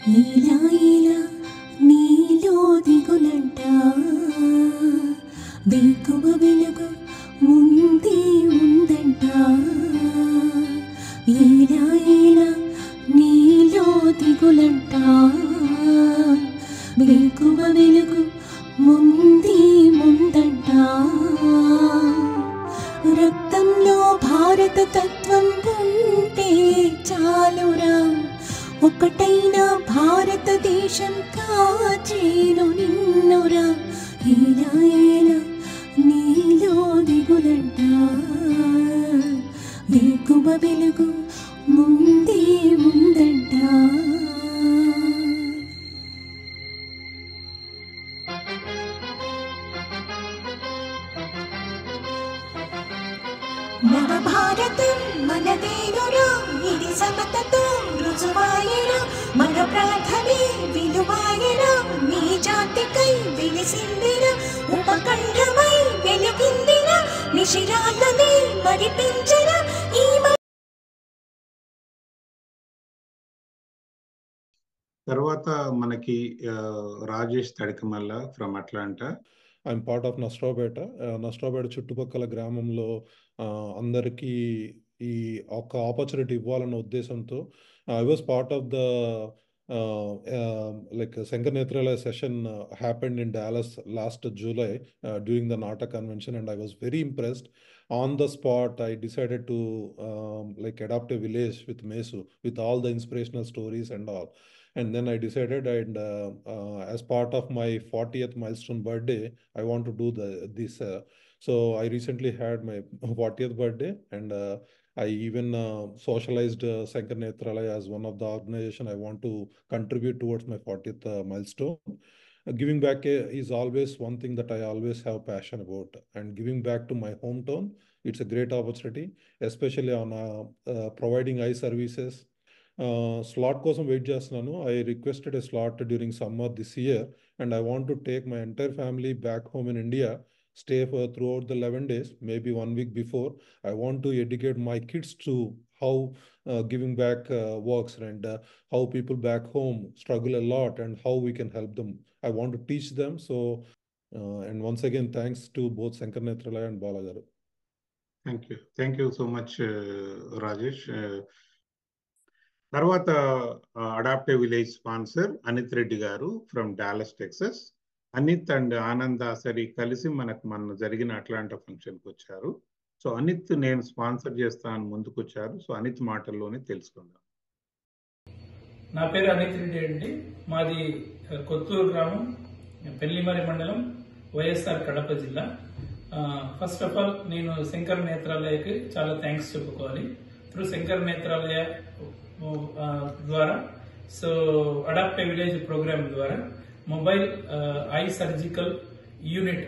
ఇలా ఇలా నీలో దిగులంట వేకువ వెలుగు ముందే ఉందంట ఇలా ఇలా నీలో దిగులంట వేకువ వెలుగు ముందే ముందంట రక్తంలో భారత తత్వం ఉంటే చాలురా ఒకటైన భారతదేశం కాచేను నిన్నురా ఇలా ఇలా నీలో దిగులంట వేకువ వెలుగు ముందే ముందంట నవభారతం మనదేనురా ఇది సమతతో రుజువాయరా మన ప్రార్థనే విలువాయరా నీ జాతికై వెలిసిందిరా ఉపఖండమై వెలుగిందిరా నిశిరాలని మరిపించరా ఈ తర్వాత మనకి Rajesh Thadikamalla from Atlanta. I'm part of Nastrapeta. Nastrapeta చుట్టుపక్కల గ్రామంలో అందరికీ ఈ ఒక ఆపర్చునిటీ ఇవ్వాలన్న ఉద్దేశంతో I was part of the like Shankar Nethralaya session happened in Dallas last July during the NATA convention, and I was very impressed. On the spot, I decided to like adopt a village with Mesu, with all the inspirational stories and all. And then I decided, and as part of my 40th milestone birthday, I want to do this. So I recently had my 40th birthday, and I even socialized Shankar Nethralaya as one of the organization I want to contribute towards my 40th milestone. Giving back is always one thing that I always have passion about, and giving back to my hometown, it's a great opportunity, especially on providing eye services. Slot కోసం wait చేస్తున్నాను. I requested a slot during summer this year, and I want to take my entire family back home in India, stay for throughout the 11 days, maybe 1 week before. I want to educate my kids to how giving back works, and how people back home struggle a lot and how we can help them. I want to teach them. So and once again, thanks to both Shankar Nethralaya and Bala garu. Thank you so much, Rajesh. తర్వాత adaptive village sponsor Anith Reddy గారు from Dallas Texas. Anith and Anand Asari కలిసి మన జరిగిన Atlanta ఫంక్షన్కి వచ్చారు. So Anith నేను sponsor చేస్తాను ముందుకు వచ్చారు. సో అనిత్ మాటల్లోనే తెలుసుకుందాం. నా పేరు అనిత్ రెడ్డి అండి. మాది కొత్తూరు గ్రామం, పెళ్లిమరి మండలం, వైఎస్ఆర్ కడప జిల్లా. ఫస్ట్ ఆఫ్ ఆల్ నేను శంకర్ నేత్రాలయకి చాలా థ్యాంక్స్ చెప్పుకోవాలి. త్రూ శంకర్ నేత్రాలయ ద్వారా, సో అడాప్టివ్ విలేజ్ ప్రోగ్రామ్ ద్వారా, మొబైల్ ఐ సర్జికల్ యూనిట్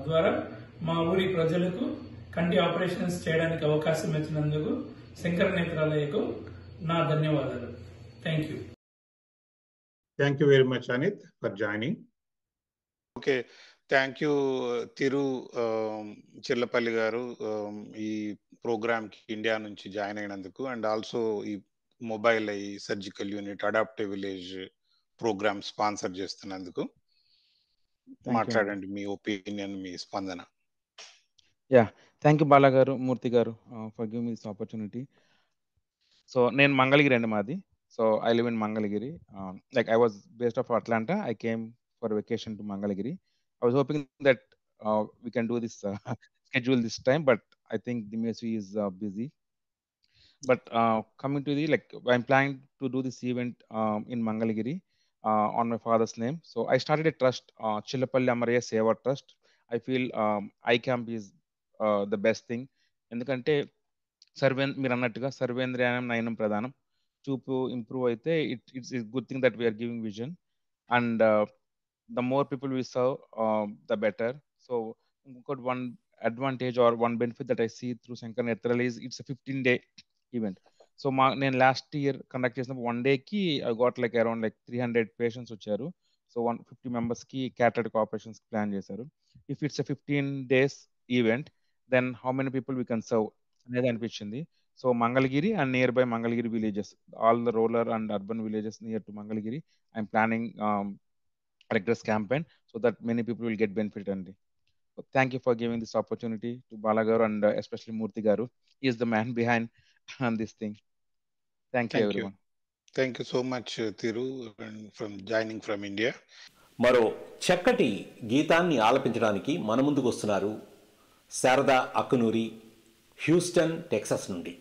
ద్వారా మా ఊరి ప్రజలకు కంటి ఆపరేషన్స్ చేయడానికి అవకాశం ఇచ్చినందుకు శంకర్ నేత్రాలయకు నా ధన్యవాదాలు. Thank you. Thank you very much Anith for joining. Okay, thank you Thiru Chillapalli గారు ఈ ప్రోగ్రామ్కి ఇండియా నుంచి జాయిన్ అయినందుకు, అండ్ ఆల్సో ఈ mobile eye surgical unit adaptive village program sponsor చేస్తున్నందుకు. మాట్లాడండి మీ ఒపీనియన్, మీ స్పందన. థ్యాంక్ యూ బాలా గారు, మూర్తి గారు for giving me this opportunity. So నేను మంగళగిరి అండి మాది. So I live in Mangalagiri. Like I was based of Atlanta. I came for vacation to Mangalagiri. I was hoping that we can do this schedule this time, but I think the Mesu is busy. But coming to the, like, I'm planning to do this event in Mangalagiri on my father's name. So I started a trust, Chillapalli Amaraya Seva Trust. I feel iCamp is the best thing. ఎందుకంటే మీరు అన్నట్టుగా సర్వేంద్రియానం నయనం ప్రధానం. చూపు improve అయితే it's good thing that we are giving vision, and the more people we serve, the better. So one advantage or one benefit that I see through Shankar Nethralaya is it's a 15-day event. So నేను last year conduct చేసినప్పుడు 1 day కి I got like around like 300 patients వచ్చారు. So 150 members కి cataract operations plan చేశారు. If it's a 15 days event, then how many people we can serve అనేది అనిపించింది. So Mangalagiri and nearby Mangalagiri villages, all the rural and urban villages near to Mangalagiri, I'm planning rigorous campaign so that many people will get benefit. And so thank you for giving this opportunity to Balagaru and especially Murthy Garu. He is the man behind on this thing. Thank you, everyone. Thank you so much, Thiru, from joining from India. మరో చక్కటి గీతాన్ని ఆలపించడానికి మన ముందుకు వస్తున్నారు Sharada Akkunuri, Houston, Texas నుండి.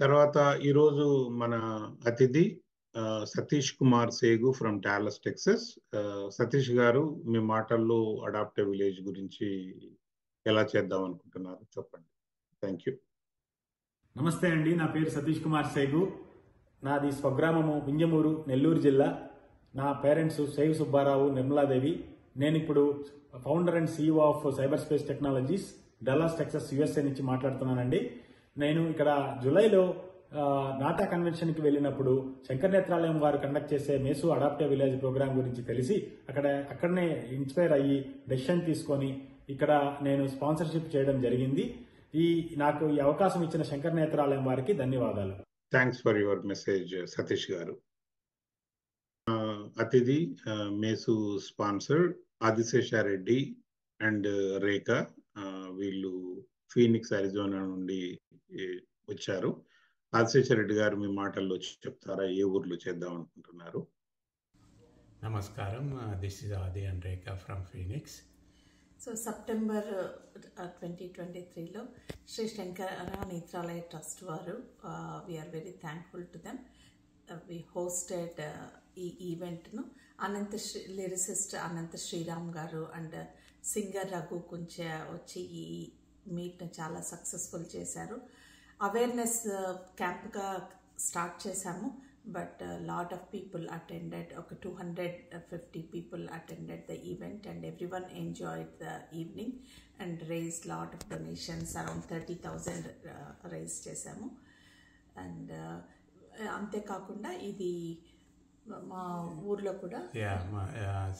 తర్వాత ఈరోజు మన అతిథి Satish Kumar సేగు from Dallas, Texas. Satish గారు, మీ మాటల్లో అడాప్టివ్ విలేజ్ గురించి ఎలా చేద్దాం అనుకుంటున్నారు చెప్పండి. Thank you. నమస్తే అండి, నా పేరు సతీష్ కుమార్ సేగు. నాది స్వగ్రామము వింజమూరు, నెల్లూరు జిల్లా. నా పేరెంట్స్ శైవ్ సుబ్బారావు, నిర్మలాదేవి. నేను ఇప్పుడు founder and CEO of cyber space technologies. Dallas Texas USA నుంచి మాట్లాడుతున్నానండి. నేను ఇక్కడ జూలైలో నాటా కన్వెన్షన్కి వెళ్ళినప్పుడు శంకర్ నేత్రాలయం వారు కండక్ట్ చేసే మేసు అడాప్టివ్ విలేజ్ ప్రోగ్రామ్ గురించి తెలిసి అక్కడనే ఇన్స్పైర్ అయ్యి డెసిషన్ తీసుకొని ఇక్కడ నేను స్పాన్సర్షిప్ చేయడం జరిగింది. నాకు ఈ అవకాశం ఇచ్చిన శంకర్ నేత్రాలయం వారికి ధన్యవాదాలు. Thanks for your message Satish గారు. అతిథి మేసు స్పాన్సర్ ఆదిశేషారెడ్డి అండ్ రేఖ, వీళ్ళు ఫీనిక్స్ అరిజోనా నుండి వచ్చారు. ఆదిశేషారెడ్డి గారు మీ మాటల్లో చెప్తారా, ఏ ఊర్లో చేద్దాం అనుకుంటున్నారు? నమస్కారం, this is Aadi and Rekha from Phoenix. So September 2023లో శ్రీ శంకర నేత్రాలయ ట్రస్ట్ వారు we're very thankful to them. We hosted ఈ ఈవెంట్ను లిరిసిస్ట్ అనంత శ్రీరామ్ గారు అండ్ సింగర్ రఘు కుంచె వచ్చి ఈ మీట్ను చాలా సక్సెస్ఫుల్ చేశారు. అవేర్నెస్ క్యాంప్గా స్టార్ట్ చేశాము, but lot of people attended. ఒక 250 people attended the event and everyone enjoyed the evening and raised lot of donations, around 30,000 raise చేశాము. అండ్ అంతేకాకుండా ఇది మా ఊర్లో కూడా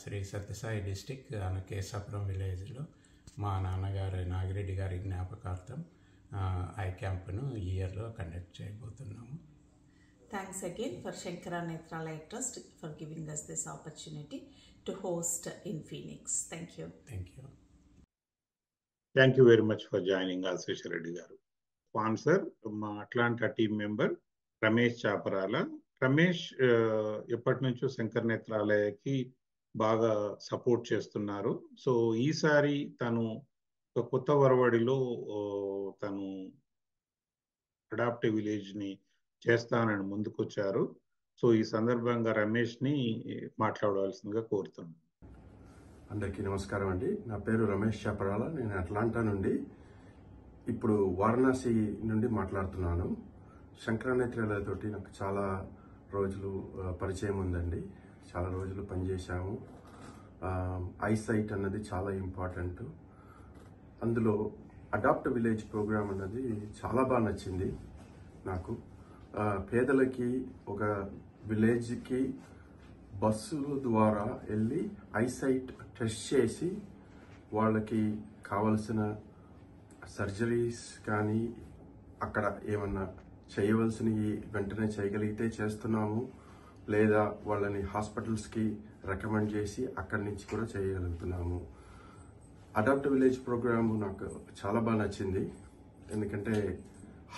శ్రీ సత్యసాయి డిస్టిక్ కేసాపురం విలేజ్లో మా నాన్నగారు నాగిరెడ్డి గారి జ్ఞాపకార్థం ఐ క్యాంప్ను ఈ ఇయర్లో కండక్ట్ చేయబోతున్నాము. Thanks again for Shankara Netralaya Trust for giving us this opportunity to host in Phoenix. Thank you. Thank you. Thank you very much for joining Ashish Reddy garu. Sponsor మా Atlanta team member Ramesh Chaparala. Ramesh ఎప్పటి నుంచో శంకర్ నేత్రాలయకి బాగా support చేస్తున్నారు. So ఈసారి తను ఒక కొత్త వరవడిలో తను అడాప్టివ్ విలేజ్ ని చేస్తానని ముందుకొచ్చారు. సో ఈ సందర్భంగా రమేష్ ని మాట్లాడవలసిందిగా కోరుతున్నాను. అందరికీ నమస్కారం అండి. నా పేరు రమేష్ చాపరాల. నేను అట్లాంటా నుండి ఇప్పుడు వారణాసి నుండి మాట్లాడుతున్నాను. శంకర నేత్రాలయతోటి నాకు చాలా రోజులు పరిచయం ఉందండి. చాలా రోజులు పనిచేశాము. ఐసైట్ అన్నది చాలా ఇంపార్టెంట్. అందులో అడాప్ట్ విలేజ్ ప్రోగ్రామ్ అన్నది చాలా బాగా నచ్చింది నాకు. పేదలకి ఒక విలేజ్కి బస్సుల ద్వారా వెళ్ళి ఐసైట్ టెస్ట్ చేసి వాళ్ళకి కావలసిన సర్జరీస్ కానీ అక్కడ ఏమన్నా చేయవలసినవి వెంటనే చేయగలిగితే చేస్తున్నాము, లేదా వాళ్ళని హాస్పిటల్స్కి రికమెండ్ చేసి అక్కడి నుంచి కూడా చేయగలుగుతున్నాము. అడాప్ట్ విలేజ్ ప్రోగ్రాము నాకు చాలా బాగా నచ్చింది. ఎందుకంటే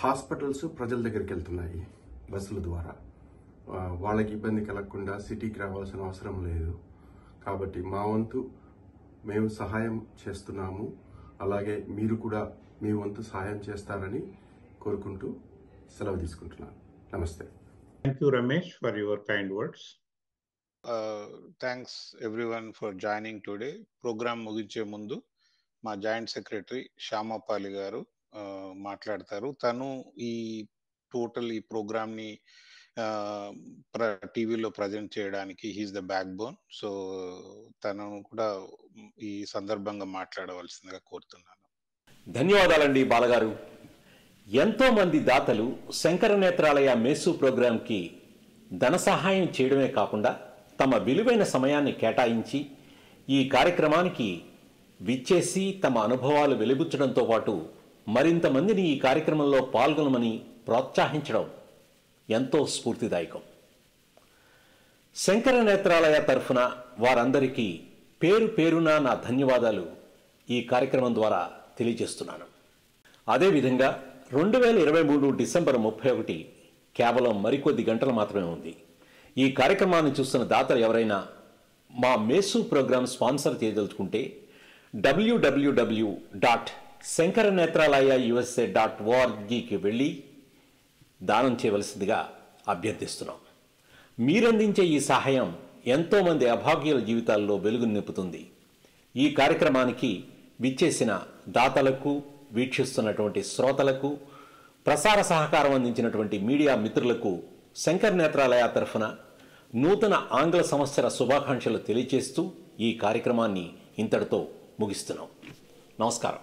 హాస్పిటల్స్ ప్రజల దగ్గరికి వెళ్తున్నాయి బస్సుల ద్వారా. వాళ్ళకి ఇబ్బంది కలగకుండా సిటీకి రావాల్సిన అవసరం లేదు. కాబట్టి మా వంతు మేము సహాయం చేస్తున్నాము. అలాగే మీరు కూడా మీ వంతు సహాయం చేస్తారని కోరుకుంటూ సెలవు తీసుకుంటున్నాను. నమస్తే. Thank you Ramesh for your kind words. Thanks everyone for joining today. Program ముగించే ముందు మా జాయింట్ సెక్రటరీ శ్యామపాలి గారు మాట్లాడతారు. తను ఈ ప్రోగ్రామ్ ని టీవీలో ప్రజెంట్ చేయడానికి he's the back bone. So తను కూడా ఈ సందర్భంగా మాట్లాడవలసిందిగా కోరుతున్నాను. ధన్యవాదాలండి బాలగారు. ఎంతో మంది దాతలు శంకర నేత్రాలయ మేసు ప్రోగ్రాంకి ధన సహాయం చేయడమే కాకుండా తమ విలువైన సమయాన్ని కేటాయించి ఈ కార్యక్రమానికి విచ్చేసి తమ అనుభవాలు వెలిబుచ్చడంతో పాటు మరింత మందిని ఈ కార్యక్రమంలో పాల్గొనమని ప్రోత్సహించడం ఎంతో స్ఫూర్తిదాయకం. శంకర నేత్రాలయ తరఫున వారందరికీ పేరు పేరున నా ధన్యవాదాలు ఈ కార్యక్రమం ద్వారా తెలియజేస్తున్నాను. అదేవిధంగా 2023 డిసెంబర్ 31 కేవలం మరికొద్ది గంటలు మాత్రమే ఉంది. ఈ కార్యక్రమాన్ని చూస్తున్న దాతలు ఎవరైనా మా మేసు ప్రోగ్రాం స్పాన్సర్ చేయదలుచుకుంటే www.shankaranatralaya.usa.orgకి వెళ్ళి దానం చేయవలసిందిగా అభ్యర్థిస్తున్నాం. మీరందించే ఈ సహాయం ఎంతోమంది అభాగ్యుల జీవితాల్లో వెలుగు నింపుతుంది. ఈ కార్యక్రమానికి విచ్చేసిన దాతలకు, వీక్షిస్తున్నటువంటి శ్రోతలకు, ప్రసార సహకారం అందించినటువంటి మీడియా మిత్రులకు శంకర్ నేత్రాలయ తరఫున నూతన ఆంగ్ల సంవత్సర శుభాకాంక్షలు తెలియజేస్తూ ఈ కార్యక్రమాన్ని ఇంతటితో ముగిస్తున్నాం. నమస్కారం.